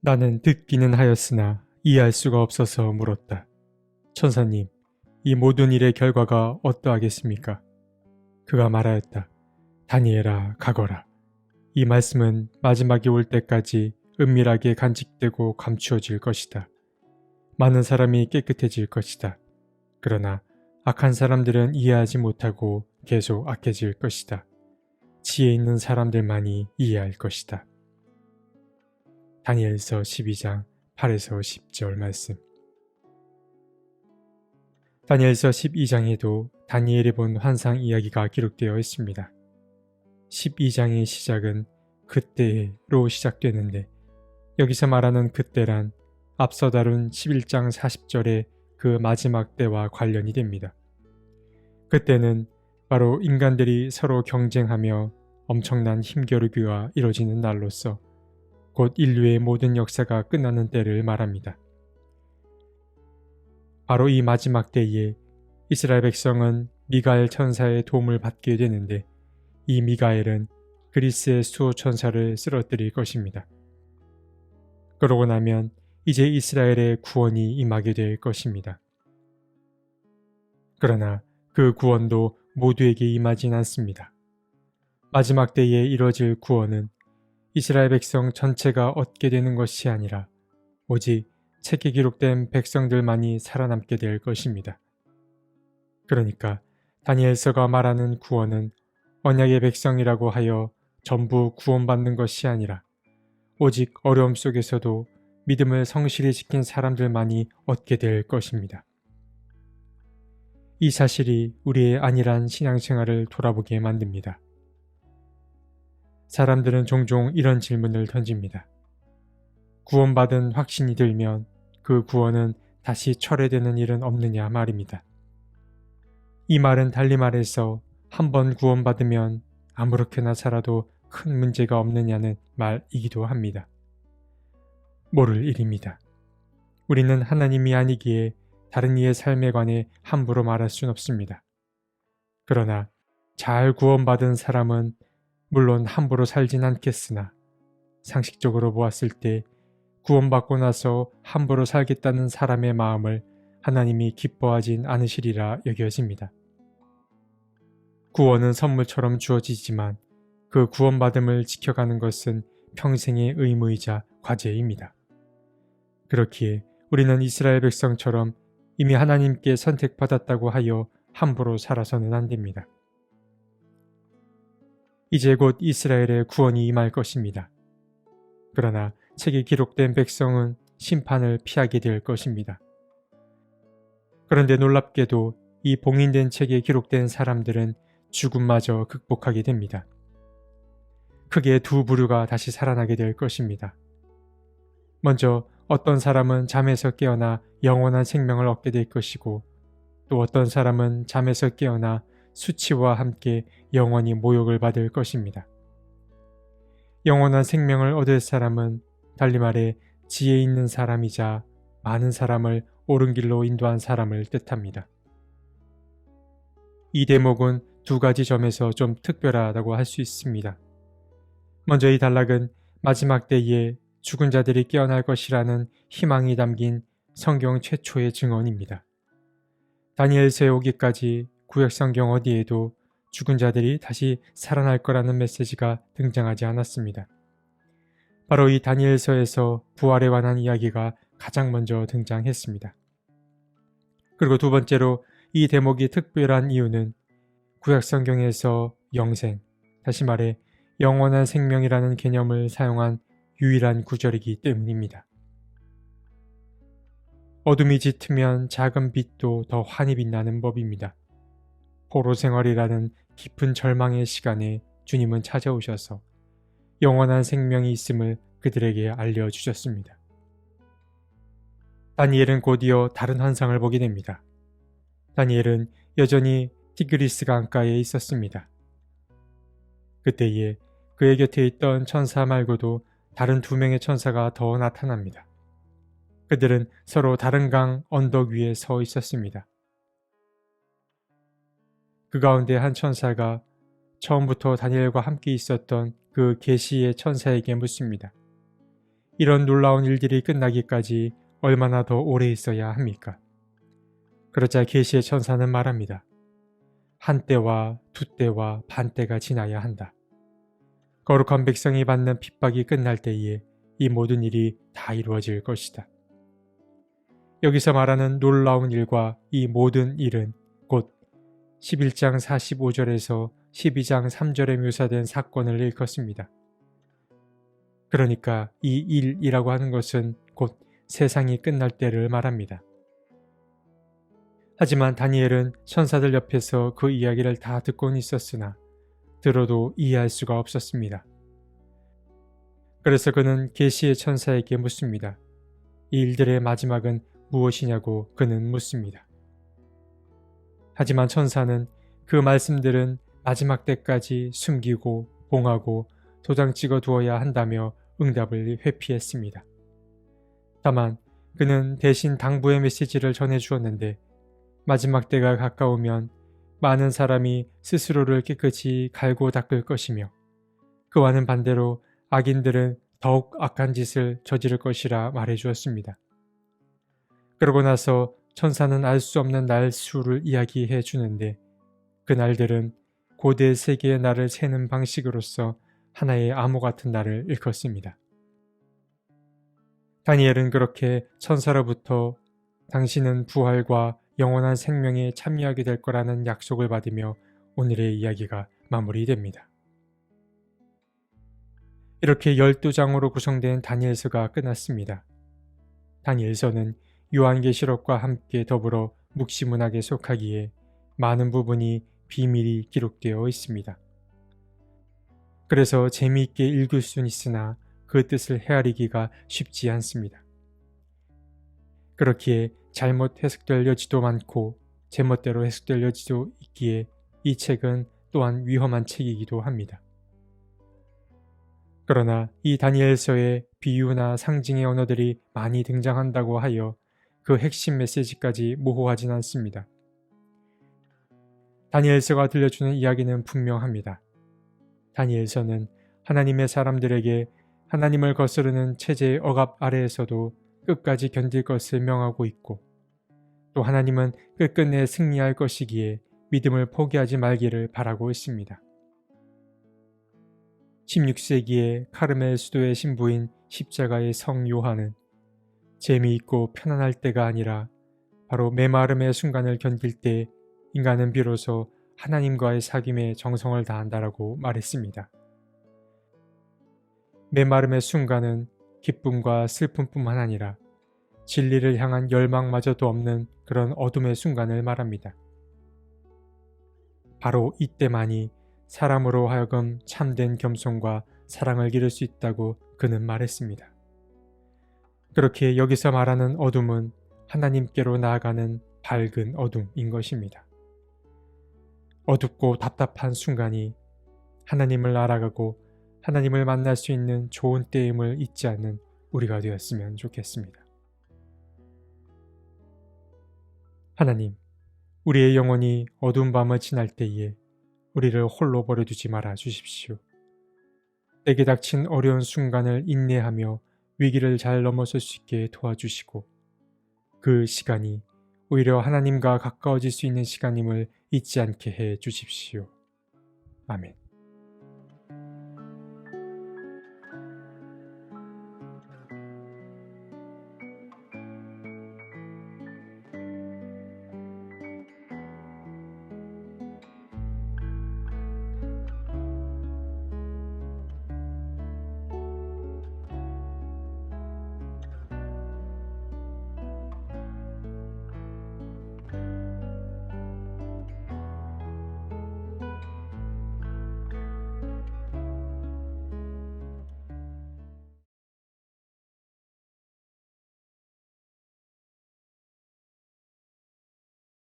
나는 듣기는 하였으나 이해할 수가 없어서 물었다. 천사님, 이 모든 일의 결과가 어떠하겠습니까? 그가 말하였다. 다니엘아, 가거라. 이 말씀은 마지막이 올 때까지 은밀하게 간직되고 감추어질 것이다. 많은 사람이 깨끗해질 것이다. 그러나 악한 사람들은 이해하지 못하고 계속 악해질 것이다. 지혜 있는 사람들만이 이해할 것이다. 다니엘서 12장 8에서 10절 말씀. 다니엘서 12장에도 다니엘이 본 환상 이야기가 기록되어 있습니다. 12장의 시작은 그때로 시작되는데 여기서 말하는 그때란 앞서 다룬 11장 40절의 그 마지막 때와 관련이 됩니다. 그때는 바로 인간들이 서로 경쟁하며 엄청난 힘겨루기가 이루어지는 날로서 곧 인류의 모든 역사가 끝나는 때를 말합니다. 바로 이 마지막 때에 이스라엘 백성은 미가엘 천사의 도움을 받게 되는데 이 미가엘은 그리스의 수호 천사를 쓰러뜨릴 것입니다. 그러고 나면 이제 이스라엘의 구원이 임하게 될 것입니다. 그러나 그 구원도 모두에게 임하진 않습니다. 마지막 때에 이뤄질 구원은 이스라엘 백성 전체가 얻게 되는 것이 아니라 오직 책에 기록된 백성들만이 살아남게 될 것입니다. 그러니까 다니엘서가 말하는 구원은 언약의 백성이라고 하여 전부 구원받는 것이 아니라 오직 어려움 속에서도 믿음을 성실히 지킨 사람들만이 얻게 될 것입니다. 이 사실이 우리의 안일한 신앙생활을 돌아보게 만듭니다. 사람들은 종종 이런 질문을 던집니다. 구원받은 확신이 들면 그 구원은 다시 철회되는 일은 없느냐 말입니다. 이 말은 달리 말해서 한번 구원받으면 아무렇게나 살아도 큰 문제가 없느냐는 말이기도 합니다. 모를 일입니다. 우리는 하나님이 아니기에 다른 이의 삶에 관해 함부로 말할 순 없습니다. 그러나 잘 구원받은 사람은 물론 함부로 살진 않겠으나 상식적으로 보았을 때 구원받고 나서 함부로 살겠다는 사람의 마음을 하나님이 기뻐하진 않으시리라 여겨집니다. 구원은 선물처럼 주어지지만 그 구원받음을 지켜가는 것은 평생의 의무이자 과제입니다. 그렇기에 우리는 이스라엘 백성처럼 이미 하나님께 선택받았다고 하여 함부로 살아서는 안 됩니다. 이제 곧 이스라엘의 구원이 임할 것입니다. 그러나 책에 기록된 백성은 심판을 피하게 될 것입니다. 그런데 놀랍게도 이 봉인된 책에 기록된 사람들은 죽음마저 극복하게 됩니다. 크게 두 부류가 다시 살아나게 될 것입니다. 먼저 어떤 사람은 잠에서 깨어나 영원한 생명을 얻게 될 것이고 또 어떤 사람은 잠에서 깨어나 수치와 함께 영원히 모욕을 받을 것입니다. 영원한 생명을 얻을 사람은 달리 말해 지혜 있는 사람이자 많은 사람을 옳은 길로 인도한 사람을 뜻합니다. 이 대목은 두 가지 점에서 좀 특별하다고 할 수 있습니다. 먼저 이 단락은 마지막 때에 죽은 자들이 깨어날 것이라는 희망이 담긴 성경 최초의 증언입니다. 다니엘서에 오기까지 구약성경 어디에도 죽은 자들이 다시 살아날 거라는 메시지가 등장하지 않았습니다. 바로 이 다니엘서에서 부활에 관한 이야기가 가장 먼저 등장했습니다. 그리고 두 번째로 이 대목이 특별한 이유는 구약성경에서 영생, 다시 말해 영원한 생명이라는 개념을 사용한 유일한 구절이기 때문입니다. 어둠이 짙으면 작은 빛도 더 환히 빛나는 법입니다. 포로 생활이라는 깊은 절망의 시간에 주님은 찾아오셔서 영원한 생명이 있음을 그들에게 알려주셨습니다. 다니엘은 곧이어 다른 환상을 보게 됩니다. 다니엘은 여전히 티그리스 강가에 있었습니다. 그때에 그의 곁에 있던 천사 말고도 다른 두 명의 천사가 더 나타납니다. 그들은 서로 다른 강 언덕 위에 서 있었습니다. 그 가운데 한 천사가 처음부터 다니엘과 함께 있었던 그 계시의 천사에게 묻습니다. 이런 놀라운 일들이 끝나기까지 얼마나 더 오래 있어야 합니까? 그러자 계시의 천사는 말합니다. 한 때와 두 때와 반 때가 지나야 한다. 거룩한 백성이 받는 핍박이 끝날 때에 이 모든 일이 다 이루어질 것이다. 여기서 말하는 놀라운 일과 이 모든 일은 곧 11장 45절에서 12장 3절에 묘사된 사건을 일컫습니다. 그러니까 이 일이라고 하는 것은 곧 세상이 끝날 때를 말합니다. 하지만 다니엘은 천사들 옆에서 그 이야기를 다 듣고는 있었으나 들어도 이해할 수가 없었습니다. 그래서 그는 계시의 천사에게 묻습니다. 이 일들의 마지막은 무엇이냐고 그는 묻습니다. 하지만 천사는 그 말씀들은 마지막 때까지 숨기고 봉하고 도장 찍어 두어야 한다며 응답을 회피했습니다. 다만 그는 대신 당부의 메시지를 전해 주었는데 마지막 때가 가까우면 많은 사람이 스스로를 깨끗이 갈고 닦을 것이며 그와는 반대로 악인들은 더욱 악한 짓을 저지를 것이라 말해 주었습니다. 그러고 나서 천사는 알 수 없는 날 수를 이야기해 주는데 그 날들은 고대 세계의 날을 세는 방식으로서 하나의 암호 같은 날을 일컫습니다. 다니엘은 그렇게 천사로부터 당신은 부활과 영원한 생명에 참여하게 될 거라는 약속을 받으며 오늘의 이야기가 마무리됩니다. 이렇게 12장으로 구성된 다니엘서가 끝났습니다. 다니엘서는 요한계시록과 함께 더불어 묵시문학에 속하기에 많은 부분이 비밀이 기록되어 있습니다. 그래서 재미있게 읽을 수는 있으나 그 뜻을 헤아리기가 쉽지 않습니다. 그렇기에 잘못 해석될 여지도 많고 제멋대로 해석될 여지도 있기에 이 책은 또한 위험한 책이기도 합니다. 그러나 이 다니엘서에 비유나 상징의 언어들이 많이 등장한다고 하여 그 핵심 메시지까지 모호하진 않습니다. 다니엘서가 들려주는 이야기는 분명합니다. 다니엘서는 하나님의 사람들에게 하나님을 거스르는 체제의 억압 아래에서도 끝까지 견딜 것을 명하고 있고 또 하나님은 끝끝내 승리할 것이기에 믿음을 포기하지 말기를 바라고 있습니다. 16세기의 카르멜 수도의 신부인 십자가의 성 요한은 재미있고 편안할 때가 아니라 바로 메마름의 순간을 견딜 때 인간은 비로소 하나님과의 사귐에 정성을 다한다라고 말했습니다. 메마름의 순간은 기쁨과 슬픔뿐만 아니라 진리를 향한 열망마저도 없는 그런 어둠의 순간을 말합니다. 바로 이때만이 사람으로 하여금 참된 겸손과 사랑을 기를 수 있다고 그는 말했습니다. 그렇게 여기서 말하는 어둠은 하나님께로 나아가는 밝은 어둠인 것입니다. 어둡고 답답한 순간이 하나님을 알아가고 하나님을 만날 수 있는 좋은 때임을 잊지 않는 우리가 되었으면 좋겠습니다. 하나님, 우리의 영혼이 어두운 밤을 지날 때에 우리를 홀로 버려두지 말아 주십시오. 내게 닥친 어려운 순간을 인내하며 위기를 잘 넘어설 수 있게 도와주시고 그 시간이 오히려 하나님과 가까워질 수 있는 시간임을 잊지 않게 해 주십시오. 아멘.